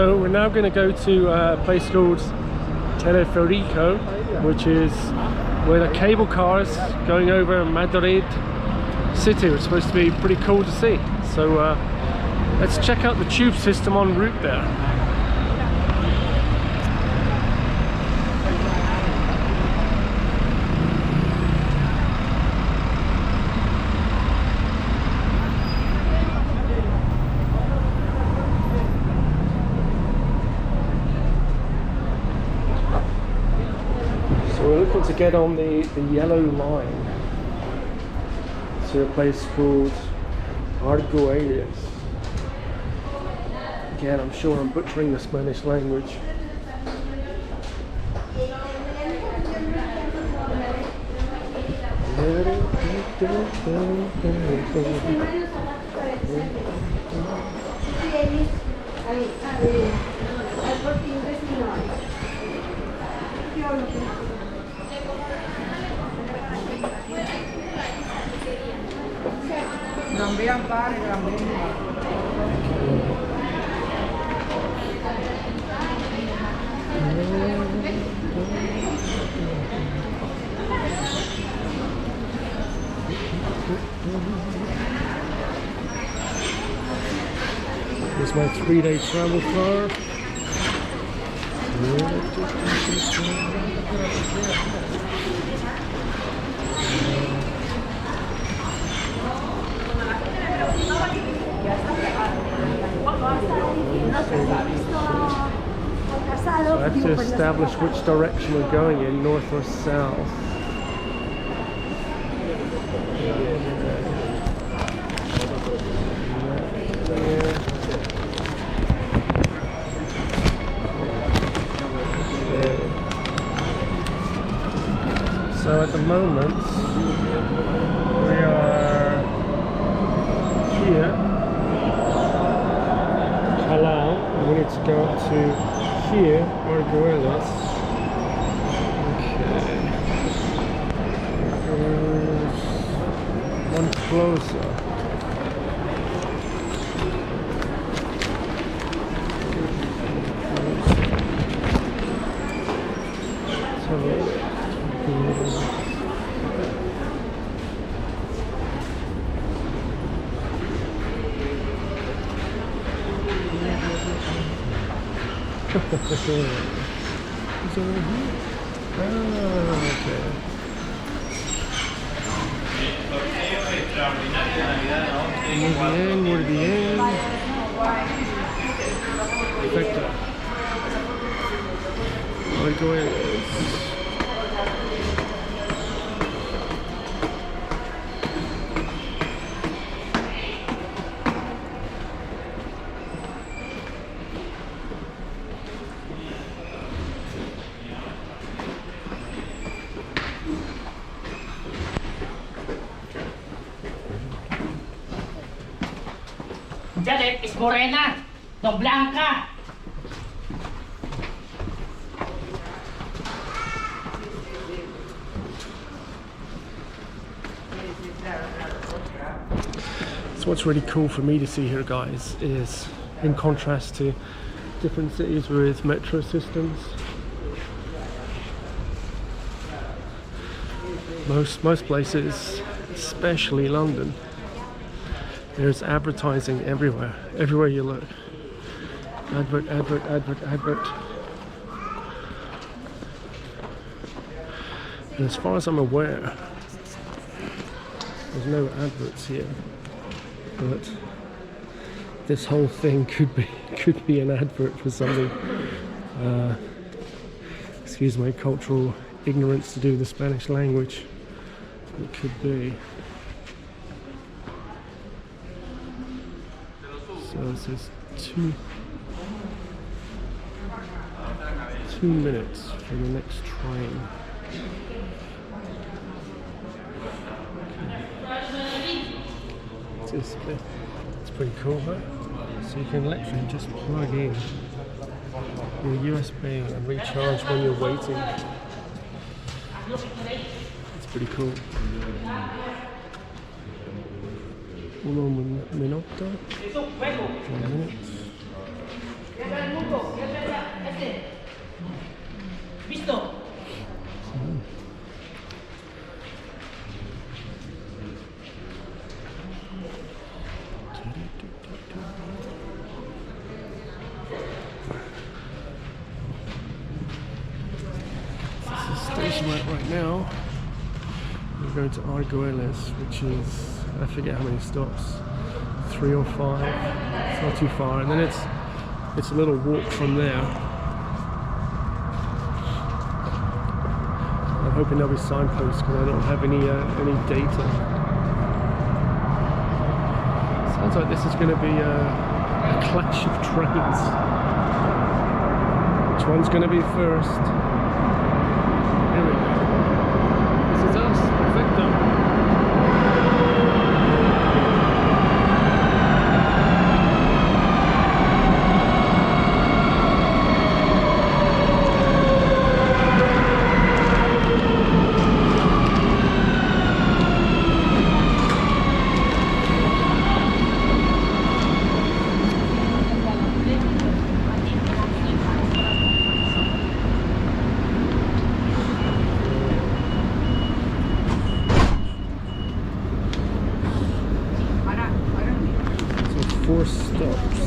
So we're now going to go to a place called Teleferico, which is where the cable cars going over Madrid city are supposed to be pretty cool to see. So let's check out the tube system en route there. We're looking to get on the yellow line to a place called Arguelles. Again, I'm sure I'm butchering the Spanish language. Here's my 3-day travel car. So I have to establish which direction we're going in, north or south. So at the moment we are here, Halal, and we need to go up to here, Arguelles. Okay. One closer. It's over here? Oh, okay. Muy bien. Perfecto. Arguelles. Janet is morena, no blanca. So what's really cool for me to see here, guys, is in contrast to different cities with metro systems, most places, especially London, there's advertising everywhere you look. Advert, advert, advert, advert. And as far as I'm aware, there's no adverts here, but this whole thing could be an advert for something. Excuse my cultural ignorance to do the Spanish language. It could be. So it says 2 minutes for the next train. It's pretty cool, huh? So you can literally just plug in your USB and recharge when you're waiting. It's pretty cool. 1 minuto. 1 minute. Cierra el mundo, cierra este. ¿Visto? Station right now. We're going to Arguelles, which is, I forget how many stops, 3 or 5. It's not too far, and then it's a little walk from there. I'm hoping there'll be signposts because I don't have any data. Sounds like this is going to be a clash of trains. Which one's going to be first? Here we go. This is us. Perfecto. So 4 stops.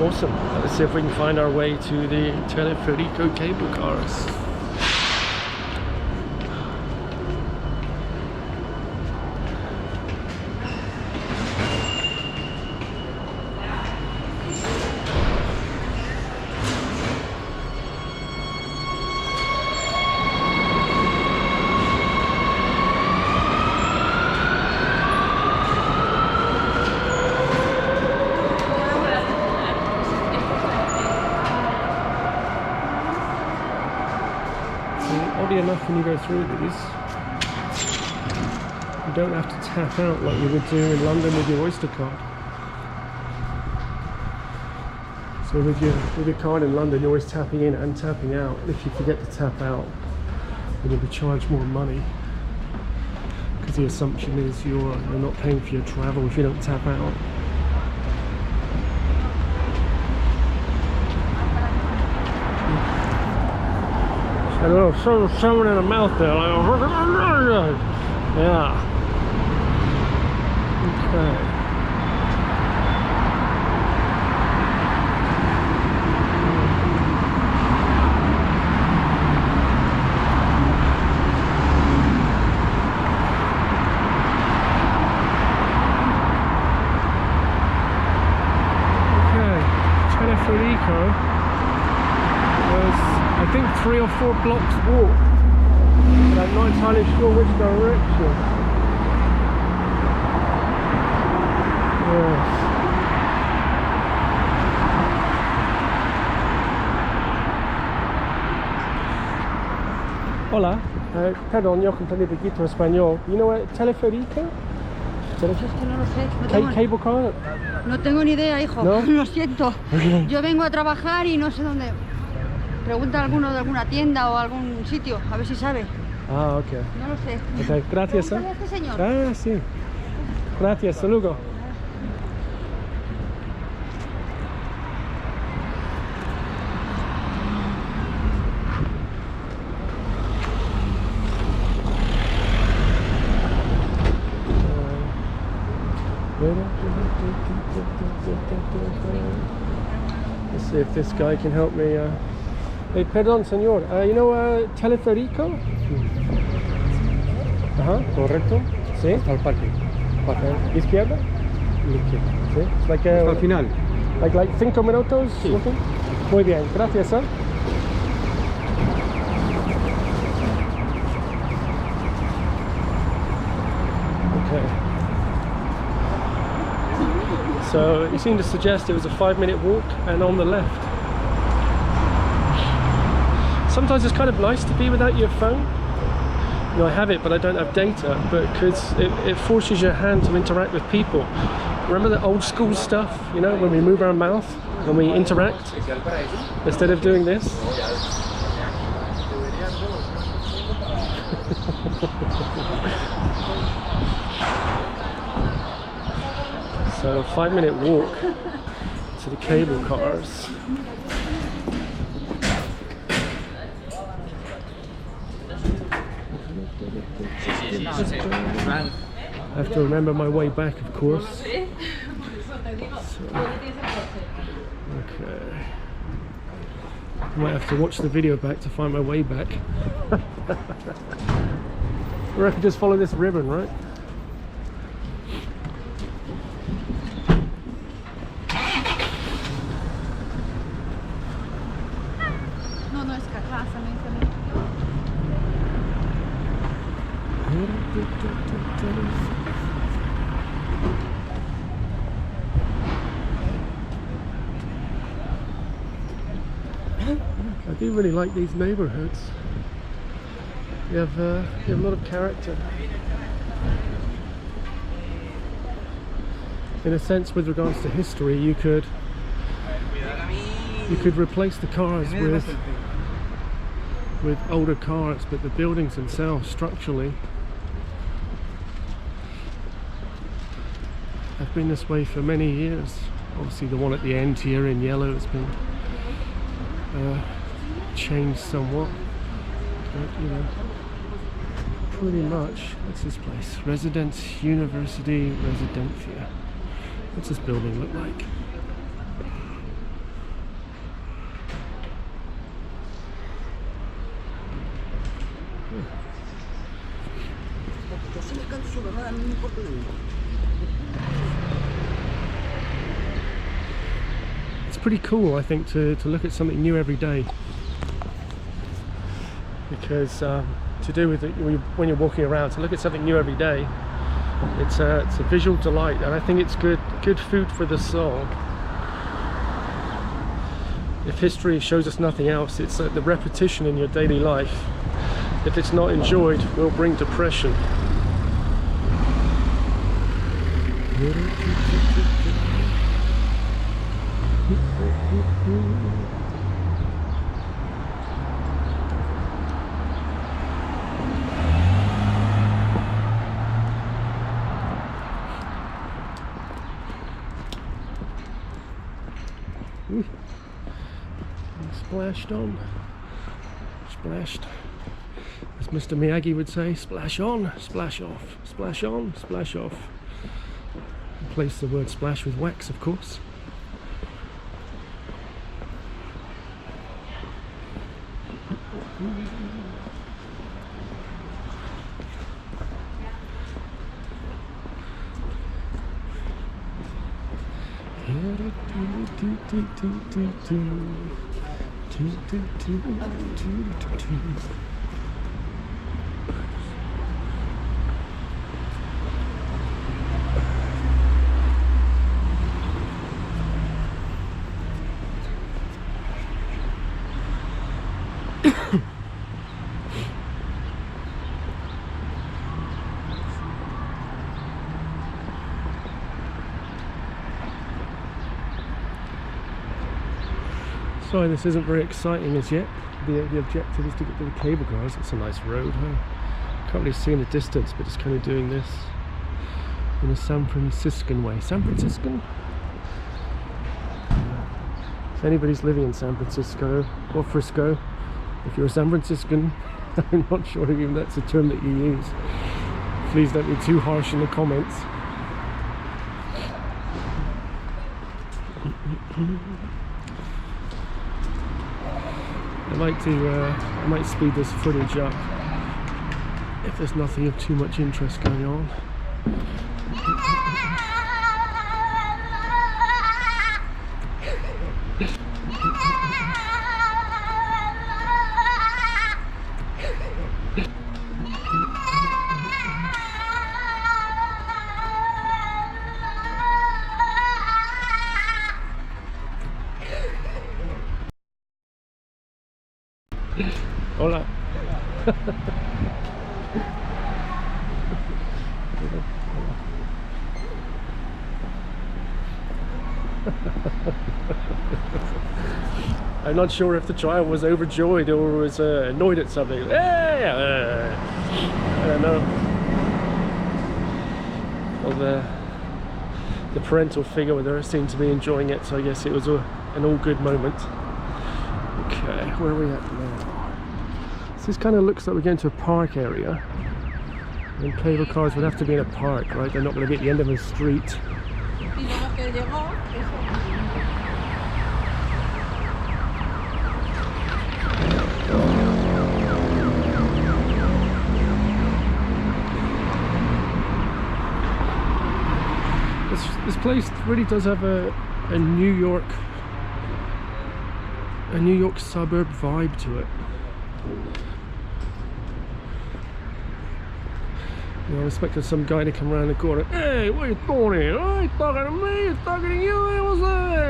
Awesome. Let's see if we can find our way to the Teleférico cable cars. Oddly enough, when you go through these, you don't have to tap out like you would do in London with your Oyster card. So with your card in London, you're always tapping in and tapping out. If you forget to tap out, then you'll be charged more money, because the assumption is you're not paying for your travel if you don't tap out. A little someone in the mouth there, like, yeah. Okay. Teleférico was, I think, 3 or 4 blocks walk, but I'm not entirely sure which direction. Yes. Hola, perdón, yo comprendí poquito español. You know what, teleférico? Es que no lo sé. No tengo, Cable car? no tengo ni idea, hijo. ¿No? Lo siento. Okay. Yo vengo a trabajar y no sé dónde. Pregunta a alguno de alguna tienda o algún sitio, a ver si sabe. Ah, ok. No lo sé. Okay, gracias. Pregúntale a este señor. Ah, sí. Gracias, hasta luego. Let's see if this guy can help me. Hey, perdón, señor. You know teleférico? Ajá, correcto. Sí. Al parque. Izquierda? Izquierda. Sí. It's like Al final. like 5 minutos. Sí. Okay. Muy bien, gracias, sir. Okay. So you seem to suggest it was a 5-minute walk, and on the left. Sometimes it's kind of nice to be without your phone. You know, I have it, but I don't have data. But because it forces your hand to interact with people. Remember the old school stuff? You know, when we move our mouth and we interact instead of doing this. So 5-minute walk to the cable cars. I have to remember my way back, of course. So, okay. I might have to watch the video back to find my way back. Or I could just follow this ribbon, right? No es carraza, me dice. I do really like these neighborhoods. You have a lot of character. In a sense, with regards to history, you could replace the cars with older cars, but the buildings themselves, structurally, have been this way for many years. Obviously, the one at the end here in yellow has been changed somewhat, but you know, pretty much. What's this place? Residence University Residencia. What's this building look like? It's pretty cool, I think, to look at something new every day, because to do with it when you're walking around, to look at something new every day, it's a visual delight, and I think it's good food for the soul. If history shows us nothing else, it's the repetition in your daily life, if it's not enjoyed, will bring depression. Splashed on, splashed, as Mr. Miyagi would say, splash on, splash off, splash on, splash off. Replace the word splash with wax, of course. Sorry, this isn't very exciting as yet. The objective is to get to the cable cars. It's a nice road, huh? Can't really see in the distance, but it's kind of doing this in a San Franciscan way. San Franciscan? If anybody's living in San Francisco or Frisco, if you're a San Franciscan, I'm not sure if even that's a term that you use. Please don't be too harsh in the comments. I might speed this footage up if there's nothing of too much interest going on. Hola. I'm not sure if the child was overjoyed or was annoyed at something. I don't know. Well, the parental figure with her seemed to be enjoying it, so I guess it was an all good moment. Okay, where are we at now? So this kind of looks like we're going to a park area. And cable cars would have to be in a park, right? They're not going to be at the end of a street. This place really does have a New York suburb vibe to it. You know, I expected some guy to come around the corner. Hey, what are you doing here? Oh, he's talking to me, he's talking to you. Hey, what's that?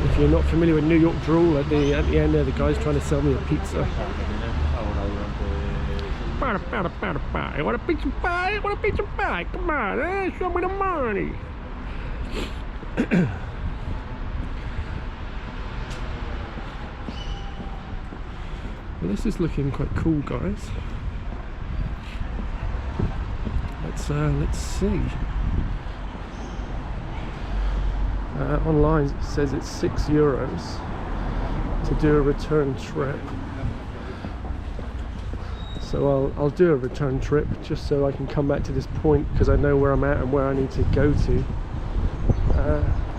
If you're not familiar with New York drawl, at the end there, the guy's trying to sell me a pizza. I want a pizza pie, I want a pizza pie. Come on, show me the money. Well, this is looking quite cool, guys. Let's see. Online it says it's €6 to do a return trip. So I'll do a return trip just so I can come back to this point, because I know where I'm at and where I need to go to.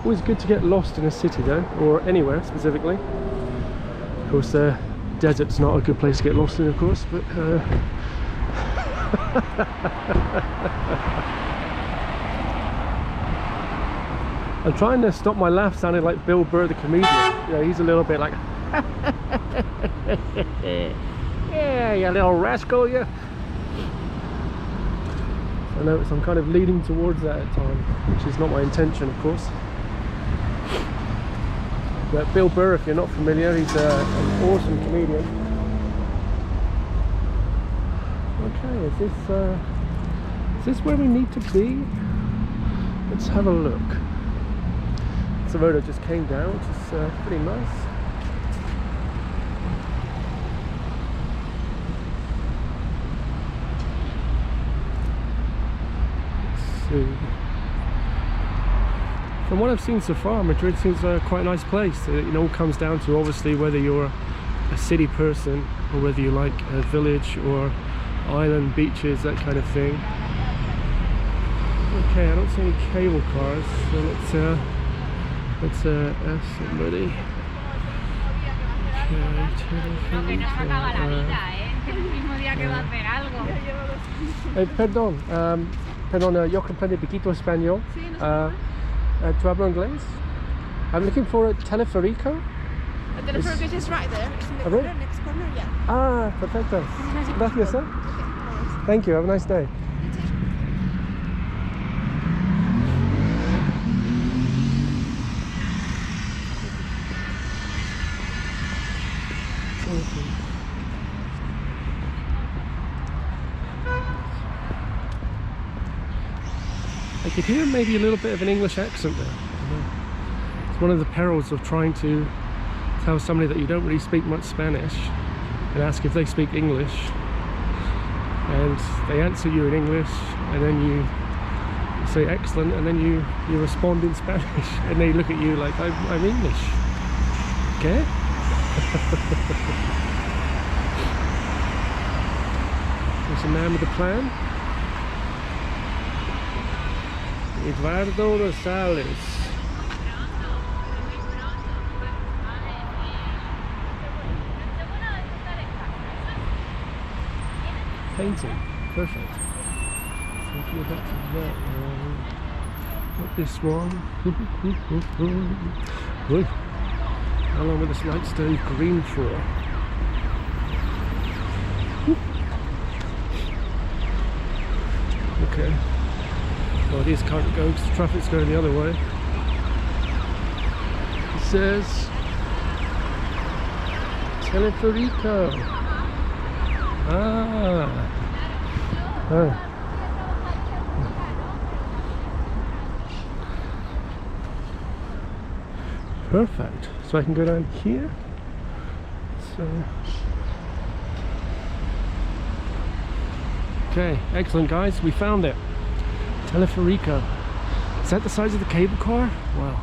Always good to get lost in a city though, or anywhere specifically. Of course, desert's not a good place to get lost in, of course, but I'm trying to stop my laugh sounding like Bill Burr the comedian. You know, he's a little bit like yeah, you little rascal, you. I notice I'm kind of leading towards that at times, which is not my intention, of course. But Bill Burr, if you're not familiar, he's an awesome comedian. Okay, is this where we need to be? Let's have a look. The road I just came down, which is pretty nice. From what I've seen so far, Madrid seems quite a nice place. It all comes down to obviously whether you're a city person or whether you like a village or island, beaches, that kind of thing. Okay, I don't see any cable cars, so let's ask somebody. Perdón. Perdón, yo comprendo poquito español. ¿Tú hablas inglés? I'm looking for a teleférico. The teleférico is just right there. It's in the corner, next corner, yeah. Ah, perfecto. Gracias, eh? Thank you, have a nice day. I could hear maybe a little bit of an English accent there. It's one of the perils of trying to tell somebody that you don't really speak much Spanish and ask if they speak English, and they answer you in English, and then you say excellent, and then you respond in Spanish, and they look at you like I'm English. Okay? There's a man with a plan. Eduardo Rosales. Painting, perfect. So if you go back to that one, not this one. Oi. How long will this light stay green for? Okay. Well, these can't go because the traffic's going the other way. It says Teleferico. Ah. Oh. Perfect. So I can go down here. So. Okay, excellent guys. We found it. Teleferico. Is that the size of the cable car? Wow.